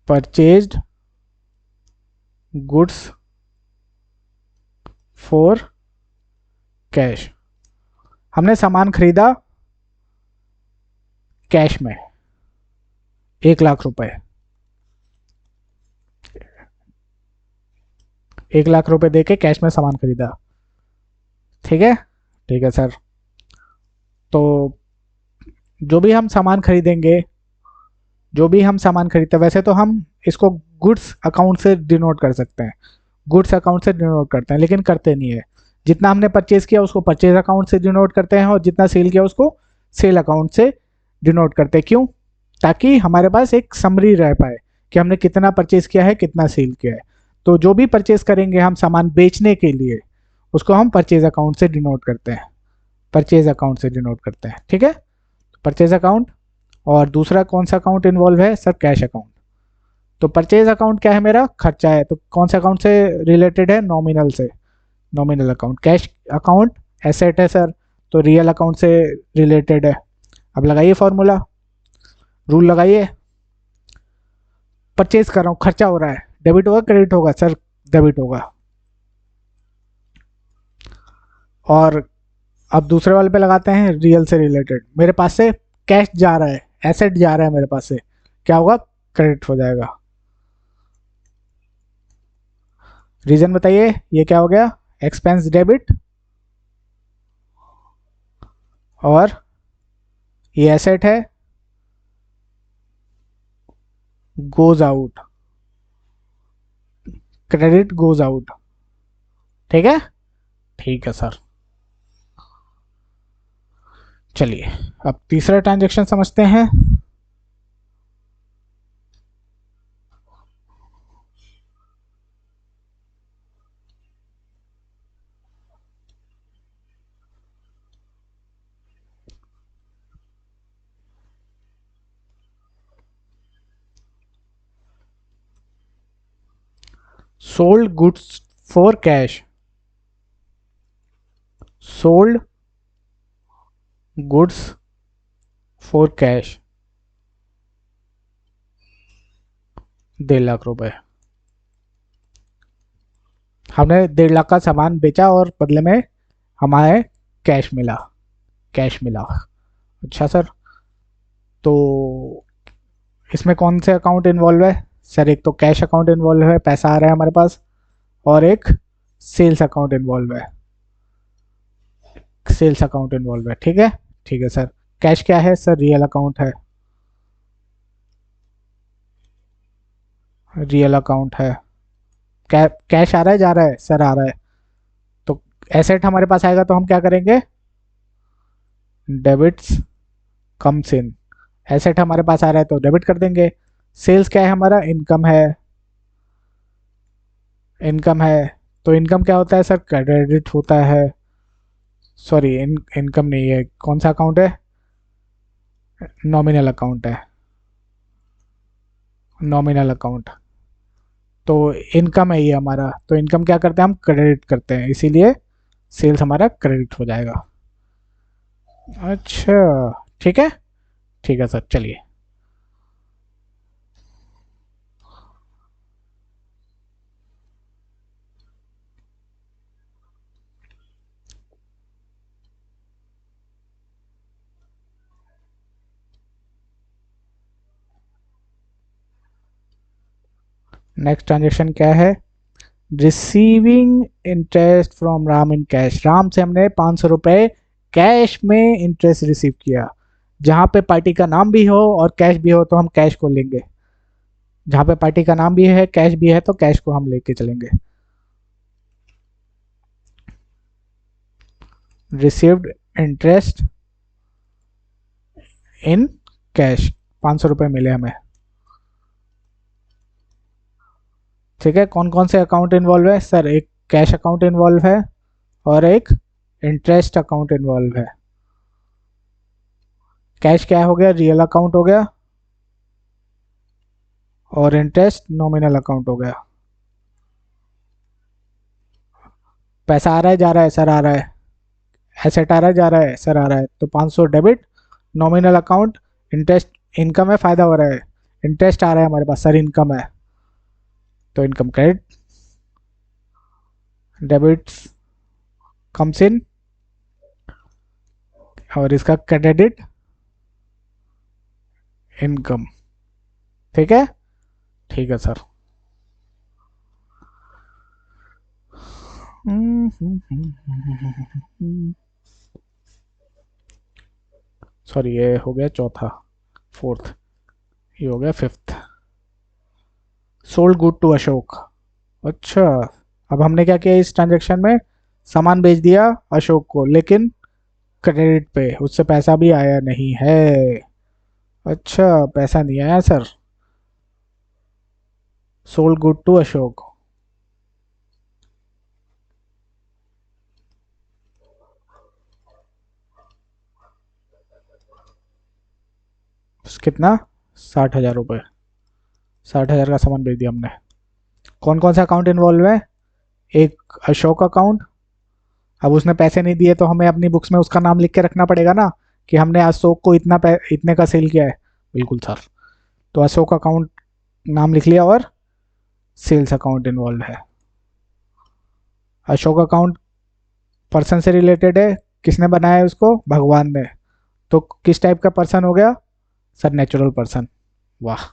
Purchased goods for cash, हमने सामान खरीदा कैश में 1 लाख रुपए, 1 लाख रुपए देके कैश में सामान खरीदा, ठीक है। ठीक है सर। तो जो भी हम सामान खरीदेंगे, जो भी हम सामान खरीदते हैं, वैसे तो हम इसको गुड्स अकाउंट से डिनोट कर सकते हैं, गुड्स अकाउंट से डिनोट करते हैं, लेकिन करते नहीं है। जितना हमने परचेज किया उसको परचेज अकाउंट से डिनोट करते हैं, और जितना सेल किया उसको सेल अकाउंट से डिनोट करते हैं। क्यों? ताकि हमारे पास एक समरी रह पाए कि हमने कितना परचेज किया है, कितना सेल किया है। तो जो भी परचेज करेंगे हम सामान बेचने के लिए, उसको हम परचेज अकाउंट से डिनोट करते हैं, परचेज अकाउंट से डिनोट करते हैं, ठीक है। Purchase account. और दूसरा कौन सा अकाउंट इन्वॉल्व है सर? Cash account. तो परचेज अकाउंट क्या है? मेरा खर्चा है, तो कौन से अकाउंट से रिलेटेड है? नॉमिनल से, nominal account. Cash account asset है सर, तो रियल अकाउंट से रिलेटेड है। अब लगाइए फॉर्मूला, रूल लगाइए। परचेज कर रहा हूँ, खर्चा हो रहा है, डेबिट होगा क्रेडिट होगा सर? डेबिट होगा। और अब दूसरे वाले पे लगाते हैं रियल से रिलेटेड, मेरे पास से कैश जा रहा है, एसेट जा रहा है मेरे पास से, क्या होगा? क्रेडिट हो जाएगा। रीजन बताइए, ये क्या हो गया? एक्सपेंस डेबिट, और ये एसेट है, goes out, credit goes out. ठीक है, ठीक है सर। चलिए अब तीसरा ट्रांजेक्शन समझते हैं। Sold goods for cash, sold goods for cash, 1.5 lakh रुपए। हमने 1.5 लाख का सामान बेचा और बदले में हमारे कैश मिला, कैश मिला। अच्छा सर, तो इसमें कौन से अकाउंट इन्वॉल्व है? सर एक तो कैश अकाउंट इन्वॉल्व है, पैसा आ रहा है हमारे पास, और एक सेल्स अकाउंट इन्वॉल्व है, सेल्स अकाउंट इन्वॉल्व है। ठीक है, ठीक है सर। कैश क्या है सर? रियल अकाउंट है, रियल अकाउंट है। कैश आ रहा है, जा रहा है सर? आ रहा है। तो एसेट हमारे पास आएगा तो हम क्या करेंगे? Debits comes in. एसेट हमारे पास आ रहा है तो डेबिट कर देंगे। सेल्स क्या है हमारा? इनकम है, इनकम है। तो इनकम क्या होता है सर? क्रेडिट होता है। सॉरी, इनकम नहीं है, कौन सा अकाउंट है? नॉमिनल अकाउंट है, नॉमिनल अकाउंट। तो इनकम है ये हमारा, तो इनकम क्या करते हैं हम? क्रेडिट करते हैं, इसीलिए सेल्स हमारा क्रेडिट हो जाएगा। अच्छा, ठीक है, ठीक है सर। चलिए नेक्स्ट ट्रांजेक्शन क्या है? Receiving interest from Ram in cash. Ram से हमने 500 रुपये कैश में इंटरेस्ट रिसीव किया। जहाँ पे पार्टी का नाम भी हो और कैश भी हो तो हम कैश को लेंगे, जहाँ पे पार्टी का नाम भी है कैश भी है तो कैश को हम लेके चलेंगे। रिसीव्ड इंटरेस्ट इन कैश, 500 रुपये मिले हमें। ठीक है, कौन कौन से अकाउंट इन्वॉल्व है सर? एक कैश अकाउंट इन्वॉल्व है और एक इंटरेस्ट अकाउंट इन्वॉल्व है। कैश क्या हो गया? रियल अकाउंट हो गया, और इंटरेस्ट नॉमिनल अकाउंट हो गया। पैसा आ रहा है, जा रहा है सर? आ रहा है। एसेट आ रहा है, जा रहा है सर? आ रहा है। तो 500 debit, nominal account, interest, income है, फायदा हो रहा है, इंटरेस्ट आ रहा है हमारे पास सर, इनकम है, तो income credit, debits comes in, और इसका क्रेडिट इनकम। ठीक है, ठीक है सर। सॉरी, ये हो गया चौथा, फोर्थ, ये हो गया fifth. Sold good to Ashok. अच्छा, अब हमने क्या किया इस ट्रांजेक्शन में? सामान बेच दिया अशोक को, लेकिन क्रेडिट पे, उससे पैसा भी आया नहीं है। अच्छा, पैसा नहीं आया sir. Sold good to Ashok, कितना? 60,000 रुपये, 60,000 का सामान बेच दिया हमने। कौन कौन सा अकाउंट इन्वॉल्व है? एक अशोक अकाउंट। अब उसने पैसे नहीं दिए तो हमें अपनी बुक्स में उसका नाम लिख के रखना पड़ेगा ना, कि हमने अशोक को इतने का सेल किया है। बिल्कुल सर। तो अशोक अकाउंट नाम लिख लिया, और सेल्स अकाउंट इन्वॉल्व है। अशोक अकाउंट पर्सन से रिलेटेड है, किसने बनाया है उसको? भगवान ने। तो किस टाइप का पर्सन हो गया सर? Natural person. वाह।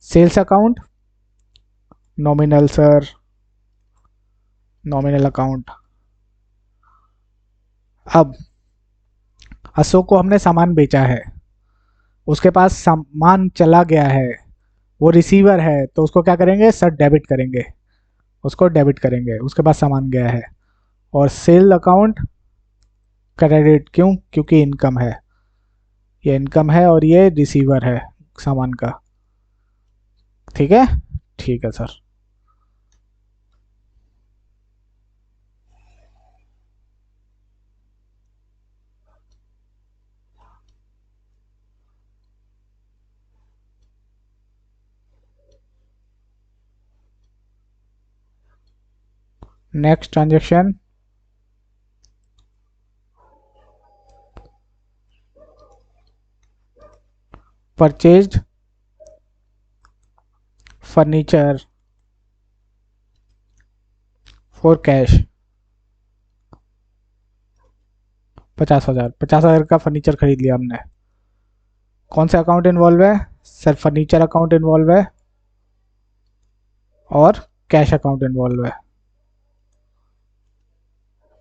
Sales account nominal sir, nominal account. अब अशोक को हमने सामान बेचा है, उसके पास सामान चला गया है, वो रिसीवर है, तो उसको क्या करेंगे सर, डेबिट करेंगे, उसको डेबिट करेंगे, उसके पास सामान गया है। और सेल अकाउंट क्रेडिट, क्यों, क्योंकि इनकम है, ये इनकम है और ये रिसीवर है सामान का। ठीक है, ठीक है sir. Next transaction, purchased furniture for cash, 50,000, 50,000 का फर्नीचर खरीद लिया हमने। कौन सा अकाउंट इन्वॉल्व है सर, फर्नीचर अकाउंट इन्वॉल्व है और कैश अकाउंट इन्वॉल्व है,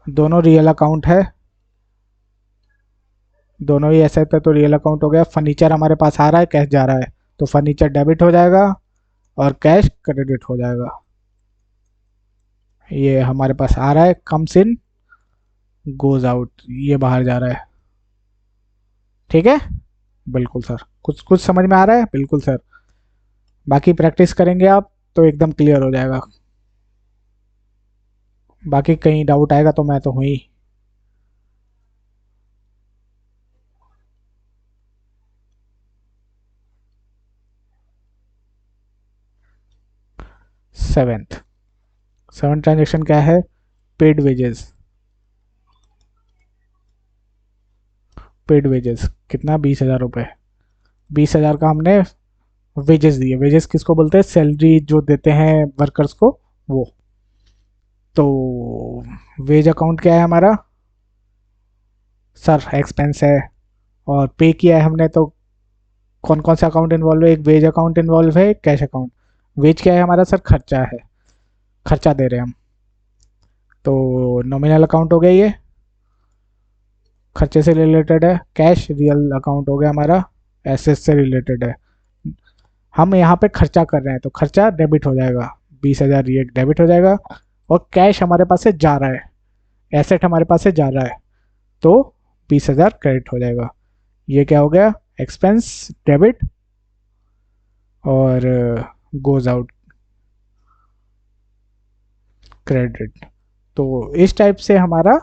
दोनों रियल अकाउंट है, दोनों ही एसेट है तो रियल अकाउंट हो गया। फर्नीचर हमारे पास आ रहा है, कैश जा रहा है, तो फर्नीचर डेबिट हो जाएगा और कैश क्रेडिट हो जाएगा। ये हमारे पास आ रहा है, कम्स इन गोज आउट, ये बाहर जा रहा है। ठीक है, बिल्कुल सर, कुछ कुछ समझ में आ रहा है, बिल्कुल सर। बाकी प्रैक्टिस करेंगे आप तो एकदम क्लियर हो जाएगा। बाकी कहीं डाउट आएगा तो मैं तो हूँ ही। सेवेंथ, सेवन ट्रांजेक्शन क्या है, पेड वेजेस। पेड वेजेस कितना, 20,000 रुपये, 20,000 का हमने वेजेस दिए। वेजेस किसको बोलते हैं, सैलरी जो देते हैं वर्कर्स को, वो। तो वेज अकाउंट क्या है हमारा सर, एक्सपेंस है, और पे किया है हमने, तो कौन कौन सा अकाउंट इन्वॉल्व है, एक वेज अकाउंट इन्वॉल्व है, एक कैश अकाउंट। वेज क्या है हमारा सर, खर्चा है, खर्चा दे रहे हैं हम, तो नॉमिनल अकाउंट हो गया ये, खर्चे से रिलेटेड है। कैश रियल अकाउंट हो गया हमारा, एसेट से रिलेटेड है। हम यहाँ पे खर्चा कर रहे हैं तो खर्चा डेबिट हो जाएगा, 20,000 ये डेबिट हो जाएगा। और कैश हमारे पास से जा रहा है, एसेट हमारे पास से जा रहा है, तो 20,000 क्रेडिट हो जाएगा। ये क्या हो गया, एक्सपेंस डेबिट और गोज आउट क्रेडिट। तो इस टाइप से हमारा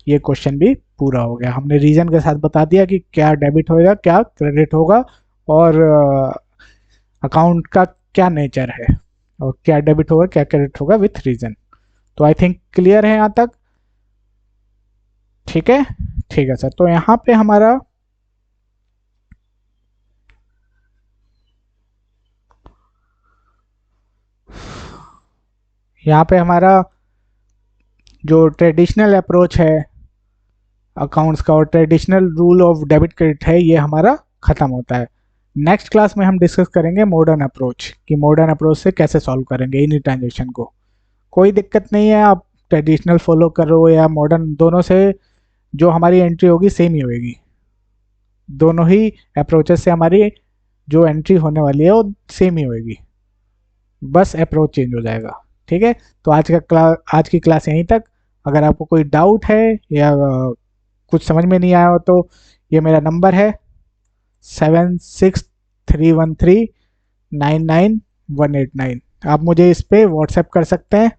ये क्वेश्चन भी पूरा हो गया। हमने रीजन के साथ बता दिया कि क्या डेबिट होगा क्या क्रेडिट होगा, और अकाउंट का क्या नेचर है, और क्या डेबिट होगा क्या क्रेडिट होगा विथ रीजन। तो आई थिंक क्लियर है यहाँ तक। ठीक है, ठीक है सर। तो यहाँ पे हमारा जो ट्रेडिशनल अप्रोच है अकाउंट्स का, और traditional rule of debit credit है, ये हमारा खत्म होता है। नेक्स्ट क्लास में हम डिस्कस करेंगे मॉडर्न अप्रोच, कि मॉडर्न अप्रोच से कैसे सॉल्व करेंगे इन ट्रांजेक्शन को। कोई दिक्कत नहीं है, आप ट्रेडिशनल फॉलो करो या मॉडर्न, दोनों से जो हमारी एंट्री होगी सेम ही होगी। दोनों ही अप्रोचेस से हमारी जो एंट्री होने वाली है वो सेम ही होगी, बस अप्रोच चेंज हो जाएगा। ठीक है, तो आज की क्लास यहीं तक। अगर आपको कोई डाउट है या कुछ समझ में नहीं आया हो तो ये मेरा नंबर है 7631399189। आप मुझे इस पे व्हाट्सएप कर सकते हैं।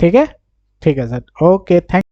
ठीक है, ठीक है सर, ओके, थैंक